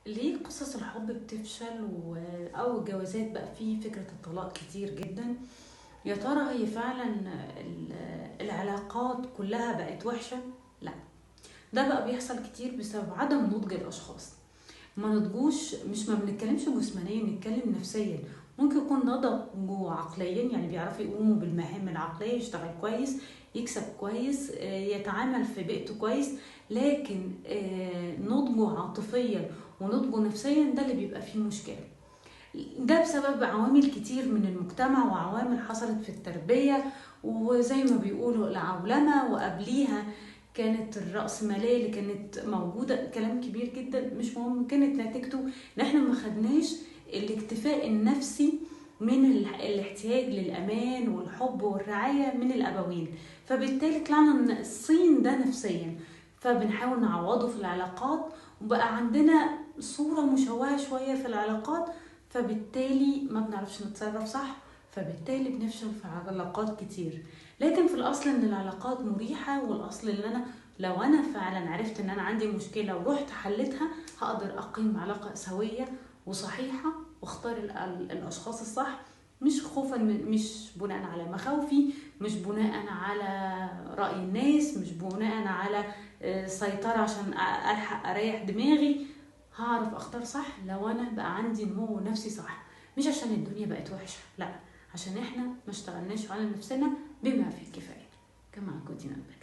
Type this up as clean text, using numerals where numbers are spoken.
ليه قصص الحب بتفشل او الجوازات بقى فيه فكرة الطلاق كتير جدا؟ يا ترى هي فعلا ال- العلاقات كلها بقت وحشة؟ لا، ده بقى بيحصل كتير بسبب عدم نضج الاشخاص. ما نضجوش، مش ما بنتكلمش جسمانيا، بنتكلم نفسيا. ممكن يكون نضجوا عقليا، يعني بيعرفوا يقوموا بالمهام العقلية، يشتغل كويس، يكسب كويس، يتعامل في بيئته كويس. لكن نضجه عاطفيا ونضجه نفسيا ده اللي بيبقى فيه مشكلة. ده بسبب عوامل كتير من المجتمع وعوامل حصلت في التربية، وزي ما بيقولوا العولمة، وقبليها كانت الرأسمالية اللي كانت موجودة. كلام كبير جدا مش مهم، كانت نتيجته ان احنا ما خدناش الاكتفاء النفسي من الاحتياج للأمان والحب والرعاية من الأبوين. فبالتالي طلعنا ان الصين ده نفسيا، فبنحاول نعوضه في العلاقات، وبقى عندنا صورة مشوهة شوية في العلاقات. فبالتالي ما بنعرفش نتصرف صح، فبالتالي بنفشل في علاقات كتير. لكن في الاصل ان العلاقات مريحة، والاصل ان انا لو انا فعلا عرفت ان انا عندي مشكلة ورحت حلتها، هقدر اقيم علاقة سوية وصحيحة، واختار الاشخاص الصح، مش خوفا مش بناء على مخاوفي، مش بناء على رأي الناس، مش بناء على سيطرة عشان الحق اريح دماغي. هعرف اختار صح لو انا بقى عندي نمو نفسي صح، مش عشان الدنيا بقت وحشة، لا، عشان احنا ما اشتغلناش على نفسنا بما فيه الكفاية. كما كنت نبه.